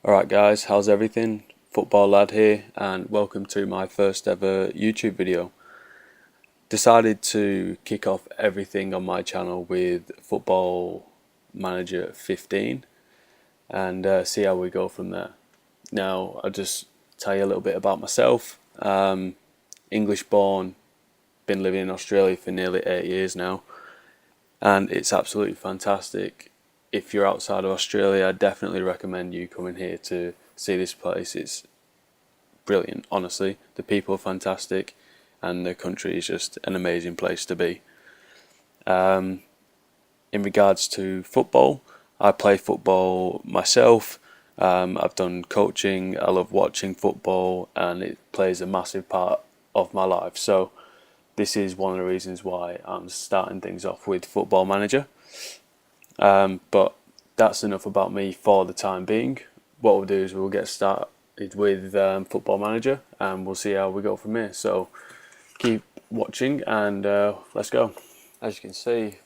Alright guys, how's everything? Football Lad here and welcome to my first ever YouTube video. Decided to kick off everything on my channel with Football Manager 15 and see how we go from there. Now I'll just tell you a little bit about myself. English born, been living in Australia for nearly 8 years now, and it's absolutely fantastic. If you're outside of Australia, I definitely recommend you coming here to see this place. It's brilliant, honestly. The people are fantastic, and the country is just an amazing place to be. In regards to football, I play football myself. I've done coaching. I love watching football, and it plays a massive part of my life. So this is one of the reasons why I'm starting things off with Football Manager. But that's enough about me for the time being. What we'll do is we'll get started with Football Manager and we'll see how we go from here. So keep watching and let's go. As you can see,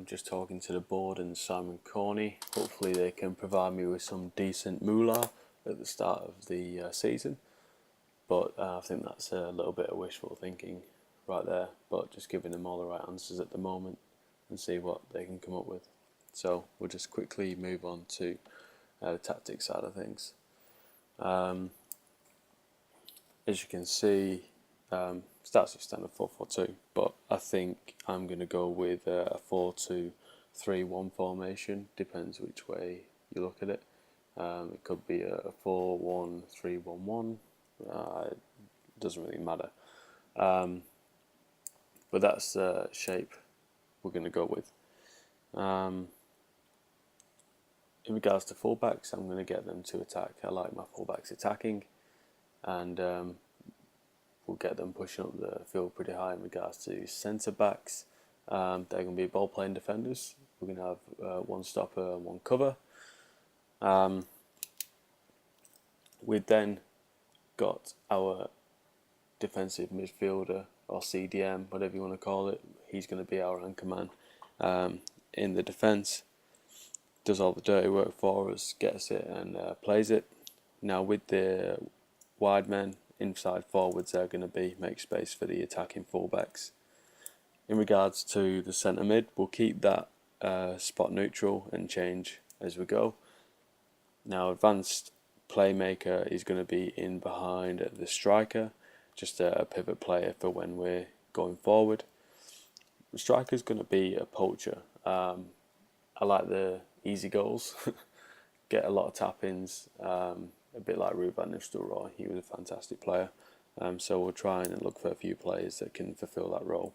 just talking to the board and Simon Corney. Hopefully they can provide me with some decent moolah at the start of the season. But I think that's a little bit of wishful thinking right there. But just giving them all the right answers at the moment and see what they can come up with. So we'll just quickly move on to the tactics side of things. As you can see, starts with standard 4-4-2, but I think I'm going to go with a 4-2-3-1 formation. Depends which way you look at it. It could be a 4-1-3-1-1. It doesn't really matter. But that's the shape we're going to go with. In regards to fullbacks, I'm going to get them to attack. I like my fullbacks attacking, and we'll get them pushing up the field pretty high. In regards to centre backs, they're going to be ball playing defenders. We're going to have one stopper and one cover. We've then got our defensive midfielder or CDM, whatever you want to call it. He's going to be our anchor man in the defence. Does all the dirty work for us, gets it and plays it. Now with the wide men, inside forwards, they're going to make space for the attacking fullbacks. In regards to the centre mid, we'll keep that spot neutral and change as we go. Now advanced playmaker is going to be in behind the striker, just a pivot player for when we're going forward. The striker is going to be a poacher. I like the easy goals, get a lot of tap-ins, a bit like Ruud van Nistelrooy. He was a fantastic player, so we'll try and look for a few players that can fulfill that role.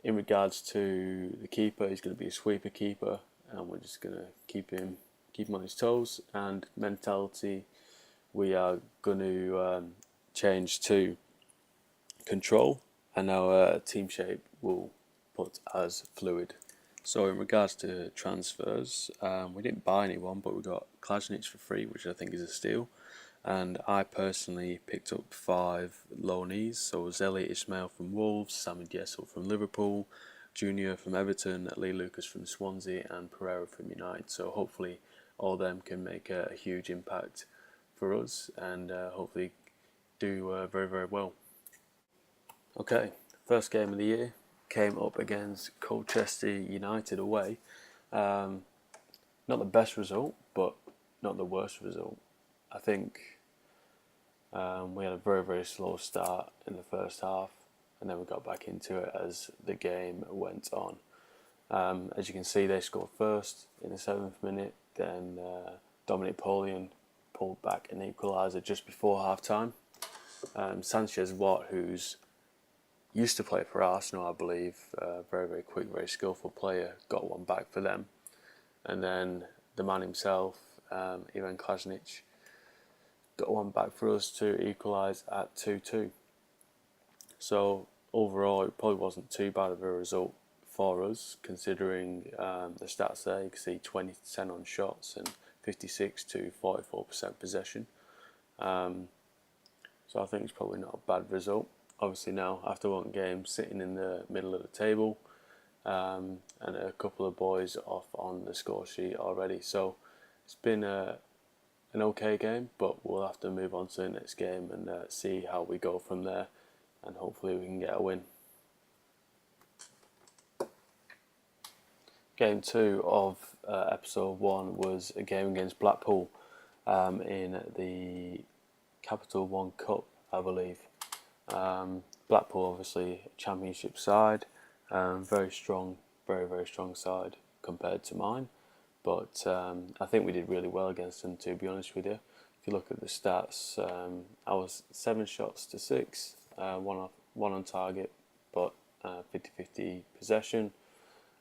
In regards to the keeper, he's going to be a sweeper keeper, and we're just going to keep him on his toes. And mentality, we are going to change to control, and our team shape will put as fluid. So in regards to transfers, we didn't buy anyone, but we got Klasnic for free, which I think is a steal. And I personally picked up 5 loanees, so Zeli Ismail from Wolves, Sammy Jessel from Liverpool, Junior from Everton, Lee Lucas from Swansea, and Pereira from United. So hopefully all of them can make a huge impact for us and hopefully do very, very well. Okay, first game of the year came up against Colchester United away. Not the best result, but not the worst result. I think we had a very, very slow start in the first half, and then we got back into it as the game went on. As you can see, they scored first in the 7th minute, then Dominic Polian pulled back an equaliser just before half-time. Sanchez Watt, who's used to play for Arsenal, I believe, very, very quick, very skillful player, got one back for them. And then the man himself, Ivan Klasnic, got one back for us to equalise at 2-2. So overall, it probably wasn't too bad of a result for us, considering the stats there. You can see 20-10 on shots and 56 to 44% possession. So I think it's probably not a bad result. Obviously now, after one game, sitting in the middle of the table, and a couple of boys off on the score sheet already. So it's been an okay game, but we'll have to move on to the next game and see how we go from there, and hopefully we can get a win. Game 2 of episode 1 was a game against Blackpool in the Capital One Cup, I believe. Blackpool, obviously, a championship side, very strong, very strong side compared to mine. But I think we did really well against them, to be honest with you. If you look at the stats, I was 7 shots to 6, one on target, but 50-50 possession.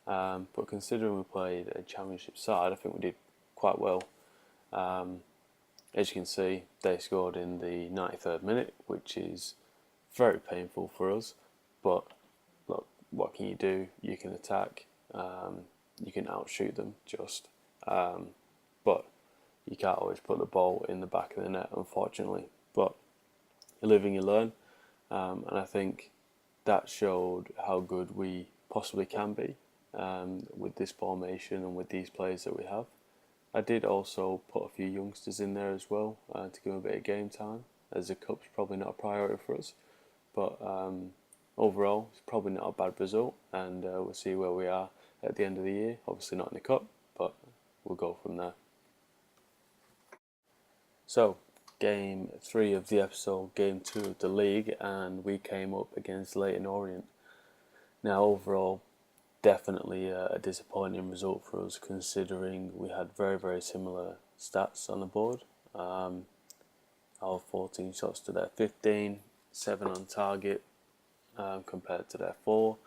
But considering we played a championship side, I think we did quite well. As you can see, they scored in the 93rd minute, which is very painful for us. But look, what can you do? You can attack. You can outshoot them, but you can't always put the ball in the back of the net, unfortunately. But you live and you learn, and I think that showed how good we possibly can be with this formation and with these players that we have. I did also put a few youngsters in there as well to give them a bit of game time, as the cup's probably not a priority for us. But overall, it's probably not a bad result, and we'll see where we are at the end of the year. Obviously not in the cup, but we'll go from there. So, game 3 of the episode, game 2 of the league, and we came up against Leyton Orient. Now, overall, definitely a disappointing result for us, considering we had very similar stats on the board. Our 14 shots to their 15, 7 on target compared to their 4,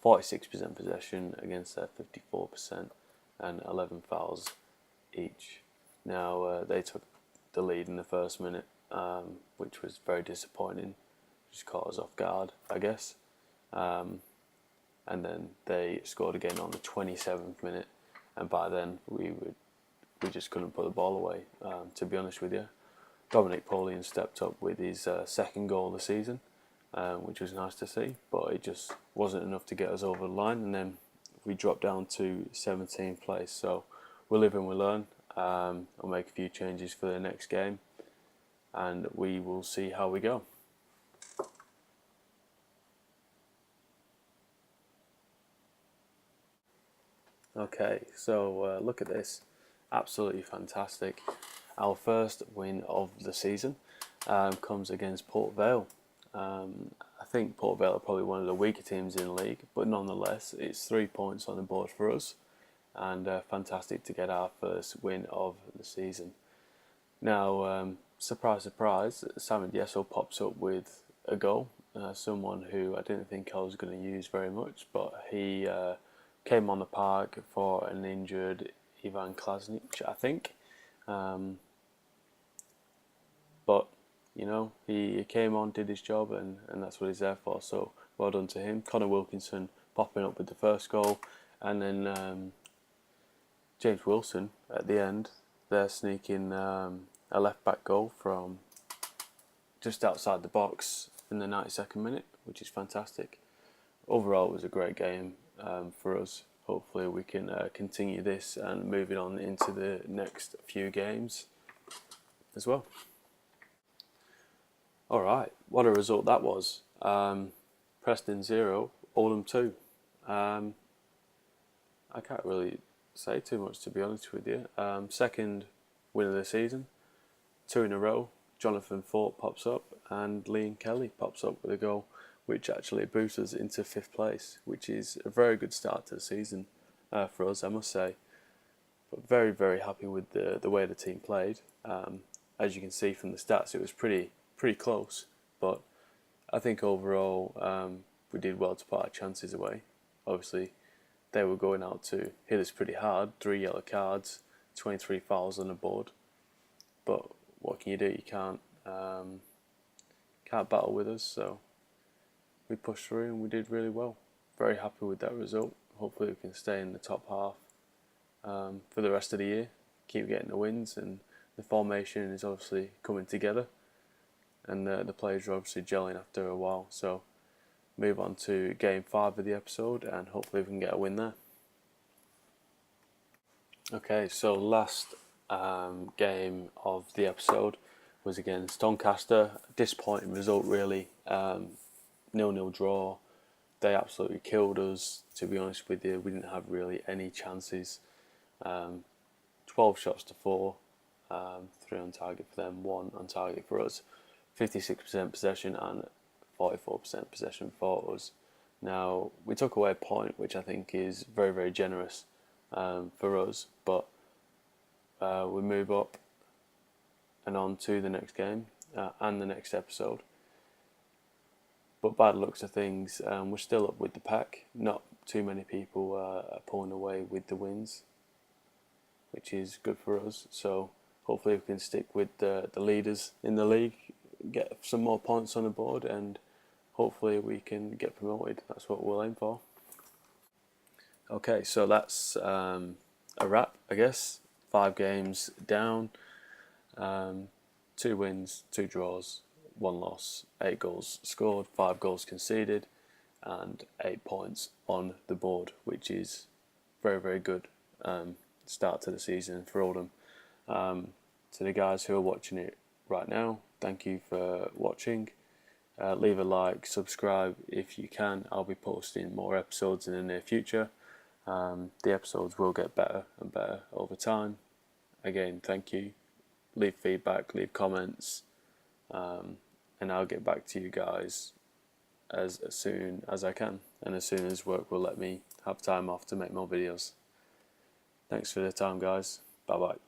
46% possession against their 54%, and 11 fouls each. Now they took the lead in the first minute, which was very disappointing. Just caught us off guard, I guess. And then they scored again on the 27th minute, and by then we just couldn't put the ball away. To be honest with you, Dominic Paulian stepped up with his second goal of the season, which was nice to see, but it just wasn't enough to get us over the line, and then we dropped down to 17th place. So we'll live and we'll learn. I'll make a few changes for the next game, and we will see how we go. Okay, so look at this. Absolutely fantastic. Our first win of the season comes against Port Vale. I think Port Vale are probably one of the weaker teams in the league, but nonetheless, it's 3 points on the board for us, and fantastic to get our first win of the season. Now, surprise, surprise, Simon Diesel pops up with a goal. Someone who I didn't think I was going to use very much, but he came on the park for an injured Ivan Klasnic, I think. But, you know, he came on, did his job, and that's what he's there for. So, well done to him. Connor Wilkinson popping up with the first goal. And then James Wilson at the end, they're sneaking a left-back goal from just outside the box in the 92nd minute, which is fantastic. Overall, it was a great game for us. Hopefully we can continue this and move it on into the next few games as well. Alright, what a result that was. Preston 0, Oldham 2. I can't really say too much, to be honest with you. Second win of the season, 2 in a row. Jonathan Fort pops up and Liam Kelly pops up with a goal, which actually boosts us into 5th place, which is a very good start to the season for us, I must say. But very happy with the way the team played. As you can see from the stats, it was pretty close, but I think overall we did well to put our chances away. Obviously, they were going out to hit us pretty hard. 3 yellow cards, 23 fouls on the board. But what can you do? You can't battle with us, so we pushed through and we did really well. Very happy with that result. Hopefully we can stay in the top half for the rest of the year. Keep getting the wins, and the formation is obviously coming together, and the players are obviously gelling after a while. So move on to game 5 of the episode, and hopefully we can get a win there. Okay, so last game of the episode was against Doncaster. Disappointing result, really. 0-0 draw. They absolutely killed us, to be honest with you. We didn't have really any chances. 12 shots to 4, 3 on target for them, 1 on target for us. 56% possession and 44% possession for us. Now, we took away a point, which I think is very, very generous for us, but we move up and on to the next game and the next episode. But by the looks of things, we're still up with the pack. Not too many people are pulling away with the wins, which is good for us. So hopefully we can stick with the leaders in the league, get some more points on the board, and hopefully we can get promoted. That's what we'll aim for. Okay, so that's a wrap, I guess. 5 games down, 2 wins, 2 draws, 1 loss, 8 goals scored, 5 goals conceded, and 8 points on the board, which is very, very good start to the season for Oldham. To the guys who are watching it right now, thank you for watching. Leave a like, subscribe if you can. I'll be posting more episodes in the near future. The episodes will get better and better over time. Again, thank you. Leave feedback, leave comments, and I'll get back to you guys as soon as I can, and as soon as work will let me have time off to make more videos. Thanks for the time, guys. Bye bye.